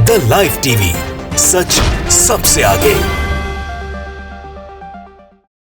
The live TV, सच सबसे आगे।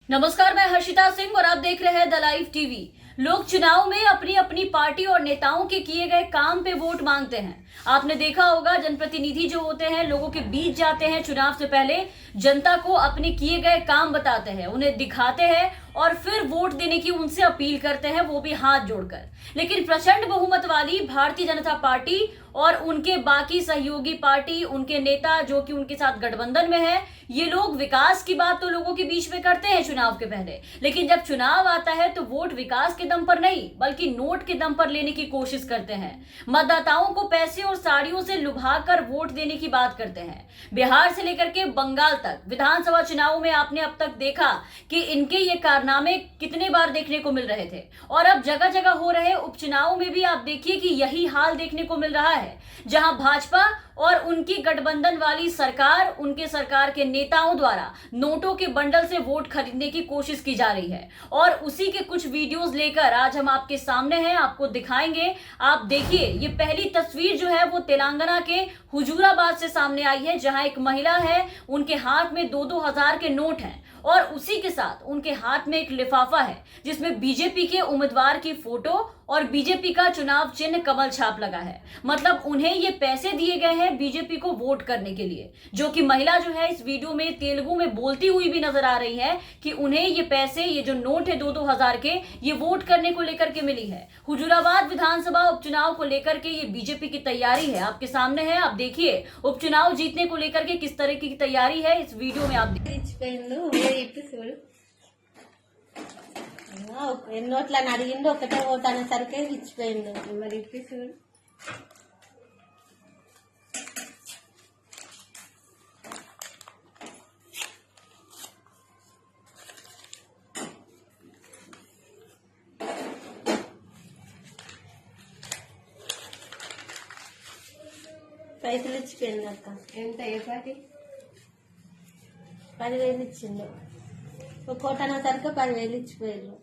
नमस्कार, मैं हर्षिता सिंह और आप देख रहे हैं द लाइव टीवी। लोग चुनाव में अपनी अपनी पार्टी और नेताओं के किए गए काम पे वोट मांगते हैं। आपने देखा होगा, जनप्रतिनिधि जो होते हैं लोगों के बीच जाते हैं, चुनाव से पहले जनता को अपने किए गए काम बताते हैं, उन्हें दिखाते हैं और फिर वोट देने की उनसे अपील करते हैं, वो भी हाथ जोड़कर। लेकिन प्रचंड बहुमत वाली भारतीय जनता पार्टी और उनके बाकी सहयोगी पार्टी, उनके नेता जो कि उनके साथ गठबंधन में है, ये लोग विकास की बात तो लोगों के बीच में करते हैं चुनाव के पहले, लेकिन जब चुनाव आता है तो वोट विकास के दम पर नहीं बल्कि नोट के दम पर लेने की कोशिश करते हैं। मतदाताओं को पैसे और साड़ियों से लुभाकर वोट देने की बात करते हैं। बिहार से लेकर के बंगाल तक विधानसभा चुनाव में आपने अब तक देखा कि इनके ये कारनामे कितने बार देखने को मिल रहे थे, और अब जगह जगह हो रहे उपचुनाव में भी आप देखिए कि यही हाल देखने को मिल रहा है, जहां भाजपा और उनकी गठबंधन वाली सरकार, उनके सरकार के नेताओं द्वारा नोटों के बंडल से वोट खरीदने की कोशिश की जा रही है। और उसी के कुछ वीडियोस लेकर आज हम आपके सामने हैं, आपको दिखाएंगे। आप देखिए, ये पहली तस्वीर जो है वो तेलंगाना के हुजूराबाद से सामने आई है, जहां एक महिला है, उनके हाथ में 2-2 हजार के नोट हैं और उसी के साथ उनके हाथ में एक लिफाफा है जिसमें बीजेपी के उम्मीदवार की फोटो और बीजेपी का चुनाव चिन्ह कमल छाप लगा है। मतलब उन्हें ये पैसे दिए गए हैं बीजेपी को वोट करने के लिए, जो कि महिला जो है इस वीडियो में तेलुगु में बोलती हुई भी नजर आ रही है कि उन्हें ये पैसे, ये जो नोट है 2-2 हजार के, ये वोट करने को लेकर के मिली है। हुजूराबाद विधानसभा उपचुनाव को लेकर के ये बीजेपी की तैयारी है, आपके सामने है। आप देखिए उपचुनाव जीतने को लेकर के किस तरह की तैयारी है इस वीडियो में आप ఎన్నోట్లా అడిగిండు, ఒకటే ఓటు అనేసరికి ఇచ్చిపోయిండు. మరి ఇప్పిస్తుంది పైసలు ఇచ్చిపోయింది అక్క. ఎంత ఏ పాటి 10,000 ఇచ్చిండు. ఒక కోట అనేసరికి 10,000 ఇచ్చిపోయారు.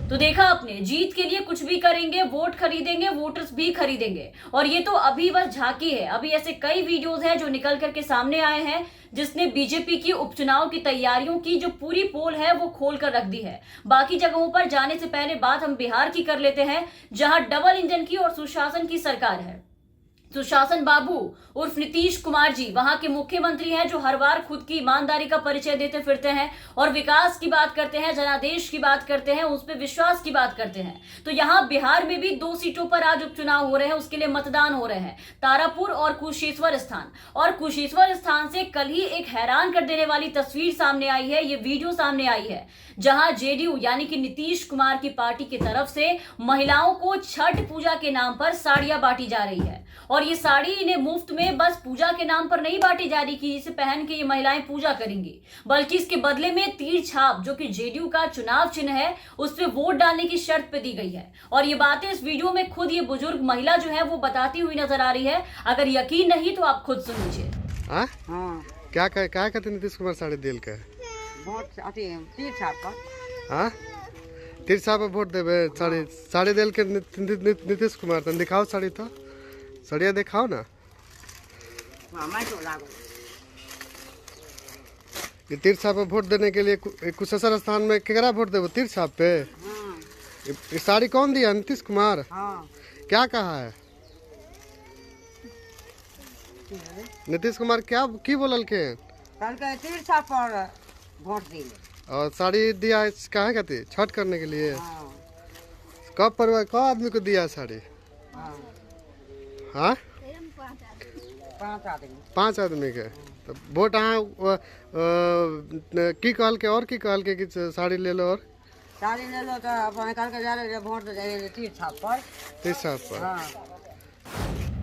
तो देखा आपने, जीत के लिए कुछ भी करेंगे, वोट खरीदेंगे, वोटर्स भी खरीदेंगे। और ये तो अभी बस झांकी है, अभी ऐसे कई वीडियोस हैं जो निकल करके सामने आए हैं जिसने बीजेपी की उपचुनाव की तैयारियों की जो पूरी पोल है वो खोल कर रख दी है। बाकी जगहों पर जाने से पहले बात हम बिहार की कर लेते हैं, जहां डबल इंजन की और सुशासन की सरकार है। सुशासन बाबू उर्फ नीतीश कुमार जी वहां के मुख्यमंत्री हैं, जो हर बार खुद की ईमानदारी का परिचय देते फिरते हैं और विकास की बात करते हैं, जनादेश की बात करते हैं, उस पर विश्वास की बात करते हैं। तो यहां बिहार में भी 2 सीटों पर आज उपचुनाव हो रहे हैं, उसके लिए मतदान हो रहे हैं, तारापुर और कुशेश्वर स्थान। और कुशेश्वर स्थान से कल ही एक हैरान कर देने वाली तस्वीर सामने आई है, ये वीडियो सामने आई है, जहां जेडीयू यानी कि नीतीश कुमार की पार्टी की तरफ से महिलाओं को छठ पूजा के नाम पर साड़ियां बांटी जा रही है। और ये साड़ी इन्हें मुफ्त में बस पूजा के नाम पर नहीं बांटी जा रही कि इसे पहन के ये महिलाएं पूजा करेंगी, बल्कि इसके बदले में तीर छाप, जो कि जेडीयू का चुनाव चिन्ह है, उस पर वोट डालने की शर्त पे दी गई है। और ये बातें इस वीडियो में खुद ये बुजुर्ग महिला जो है वो बताती हुई नजर आ रही है। अगर यकीन नहीं तो आप खुद सुन लीजिए। क्या कहते नीतीश कुमार साड़ी दिल के तीर छाप पे वोट देवे, साड़ी दिल के नीतीश कुमार तुम दिखाओ साड़ी, तो साड़िया दिखाओ ना। ये तीर छाप पे वोट देने के लिए कुशेश्वर स्थान में केकरा वोट देवो? तीर छाप पे ये साड़ी कौन दिया? नीतीश कुमार। क्या कहा है नीतीश कुमार? क्या की बोलल के तीर छाप पर वोट दिए और साड़ी दिया काहे कहती? छठ करने के लिए। कब परिवार कब आदमी को दिया साड़ी? हाँ 5 आदमी के। तो वोट की कहल के और की कहल के कि साड़ी ले लो और साड़ी ले लो, तो अपन कल के जा रहे वोट तीर छाप पर।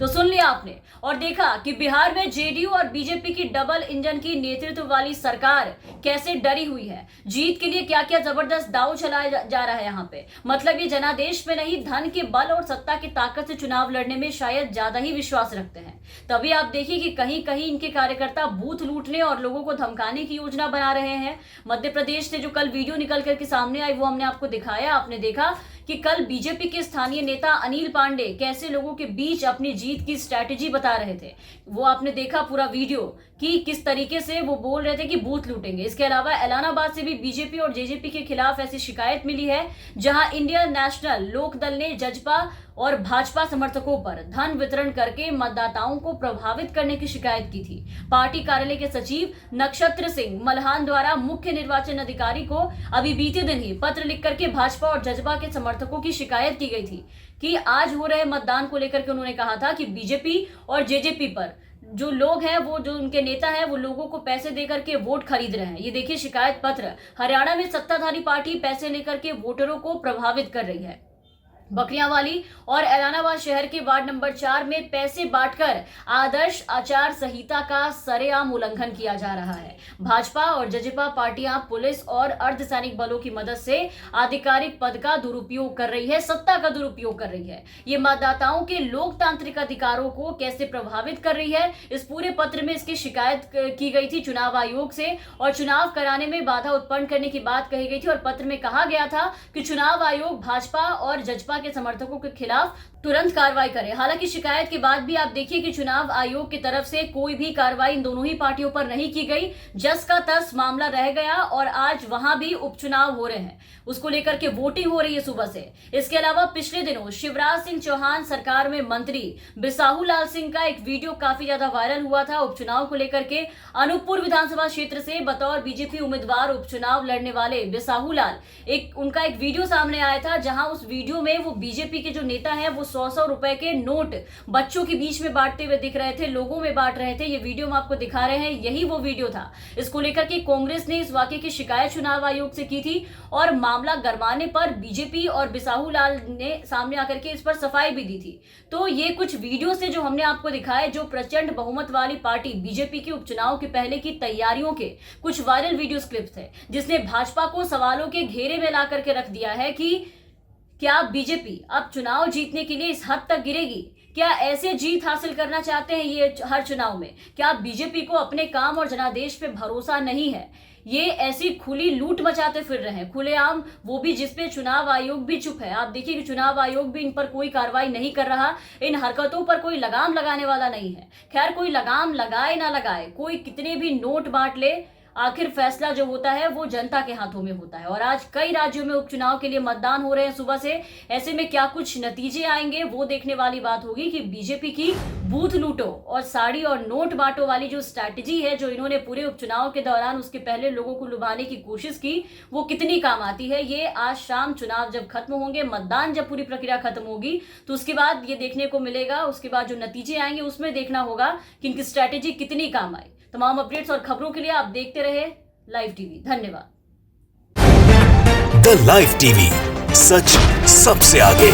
तो सुन लिया आपने और देखा कि बिहार में जेडीयू और बीजेपी की डबल इंजन की नेतृत्व वाली सरकार कैसे डरी हुई है। जीत के लिए क्या क्या जबरदस्त दाव चलाया जा रहा है यहाँ पे। मतलब ये जनादेश में नहीं, धन के बल और सत्ता की ताकत से चुनाव लड़ने में शायद ज्यादा ही विश्वास रखते हैं। तभी आप देखिए कि कहीं कहीं इनके कार्यकर्ता बूथ लूटने और लोगों को धमकाने की योजना बना रहे हैं। मध्य प्रदेश से जो कल वीडियो निकल करके सामने आई वो हमने आपको दिखाया, आपने देखा कि कल बीजेपी के स्थानीय नेता अनिल पांडे कैसे लोगों के बीच अपनी जीत की स्ट्रैटेजी बता रहे थे। वो आपने देखा पूरा वीडियो कि किस तरीके से वो बोल रहे थे कि बूथ लूटेंगे। इसके अलावा एलानाबाद से भी बीजेपी और जेजेपी के खिलाफ ऐसी शिकायत मिली है, जहां इंडियन नेशनल लोक दल ने जजपा और भाजपा समर्थकों पर धन वितरण करके मतदाताओं को प्रभावित करने की शिकायत की थी। पार्टी कार्यालय के सचिव नक्षत्र सिंह मल्हान द्वारा मुख्य निर्वाचन अधिकारी को अभी बीते दिन ही पत्र लिख करके भाजपा और जजपा के समर्थकों की शिकायत की गई थी कि आज हो रहे मतदान को लेकर के उन्होंने कहा था कि बीजेपी और जेजेपी पर जो लोग हैं, वो जो उनके नेता हैं, वो लोगों को पैसे देकर के वोट खरीद रहे हैं। ये देखिए शिकायत पत्र। हरियाणा में सत्ताधारी पार्टी पैसे लेकर के वोटरों को प्रभावित कर रही है। बकरियांवाली और एलानाबाद शहर के वार्ड नंबर 4 में पैसे बांटकर आदर्श आचार संहिता का सरेआम उल्लंघन किया जा रहा है। भाजपा और जजपा पार्टियां पुलिस और अर्धसैनिक बलों की मदद से आधिकारिक पद का दुरुपयोग कर रही है, सत्ता का दुरुपयोग कर रही है। ये मतदाताओं के लोकतांत्रिक अधिकारों को कैसे प्रभावित कर रही है, इस पूरे पत्र में इसकी शिकायत की गई थी चुनाव आयोग से और चुनाव कराने में बाधा उत्पन्न करने की बात कही गई थी। और पत्र में कहा गया था कि चुनाव आयोग भाजपा और जजपा के समर्थकों के खिलाफ तुरंत कार्रवाई करे। हालांकि शिकायत के बाद भी आप देखिए कि चुनाव आयोग की तरफ से कोई भी कार्रवाई इन दोनों ही पार्टियों पर नहीं की गई। जस का तस मामला रह गया और आज वहां भी उपचुनाव हो रहे हैं, उसको लेकर के वोटिंग हो रही है सुबह से। इसके अलावा पिछले दिनों शिवराज सिंह चौहान सरकार में मंत्री बिसाहू लाल सिंह का एक वीडियो काफी ज्यादा वायरल हुआ था उपचुनाव को लेकर के। अनूपपुर विधानसभा क्षेत्र से बतौर बीजेपी उम्मीदवार उपचुनाव लड़ने वाले बिसाहू लाल उनका एक वीडियो सामने आया था, जहां उस वीडियो में वो बीजेपी के जो नेता है वो 100-100 रुपए के नोट बच्चों के बीच में बांटते हुए दिख रहे थे, लोगों में बांट रहे थे। ये वीडियो हम आपको दिखा रहे हैं, यही वो वीडियो था। इसको लेकर के कांग्रेस ने इस वाकये की शिकायत चुनाव आयोग से की थी और मामला गरमाने पर बीजेपी और बिसाहू लाल ने सामने आकर के इस पर सफाई भी दी थी। तो ये कुछ वीडियो से जो हमने आपको दिखाए, जो प्रचंड बहुमत वाली पार्टी बीजेपी के उपचुनाव के पहले की तैयारियों के कुछ वायरल वीडियो क्लिप्स थे, जिसने भाजपा को सवालों के घेरे में ला करके रख दिया है कि क्या बीजेपी अब चुनाव जीतने के लिए इस हद तक गिरेगी? क्या ऐसे जीत हासिल करना चाहते हैं ये हर चुनाव में? क्या बीजेपी को अपने काम और जनादेश पे भरोसा नहीं है? ये ऐसी खुली लूट मचाते फिर रहे हैं खुलेआम, वो भी जिसपे चुनाव आयोग भी चुप है। आप देखिए कि चुनाव आयोग भी इन पर कोई कार्रवाई नहीं कर रहा, इन हरकतों पर कोई लगाम लगाने वाला नहीं है। खैर, कोई लगाम लगाए ना लगाए, कोई कितने भी नोट बांट ले, आखिर फैसला जो होता है वो जनता के हाथों में होता है। और आज कई राज्यों में उपचुनाव के लिए मतदान हो रहे हैं सुबह से। ऐसे में क्या कुछ नतीजे आएंगे वो देखने वाली बात होगी कि बीजेपी की बूथ लूटो और साड़ी और नोट बांटो वाली जो स्ट्रैटेजी है, जो इन्होंने पूरे उपचुनाव के दौरान उसके पहले लोगों को लुभाने की कोशिश की, वो कितनी काम आती है। ये आज शाम चुनाव जब खत्म होंगे, मतदान जब पूरी प्रक्रिया खत्म होगी, तो उसके बाद ये देखने को मिलेगा। उसके बाद जो नतीजे आएंगे उसमें देखना होगा कि इनकी स्ट्रैटेजी कितनी काम आई। तमाम अपडेट्स और खबरों के लिए आप देखते रहे लाइव टीवी। धन्यवाद। द लाइव टीवी, सच सबसे आगे।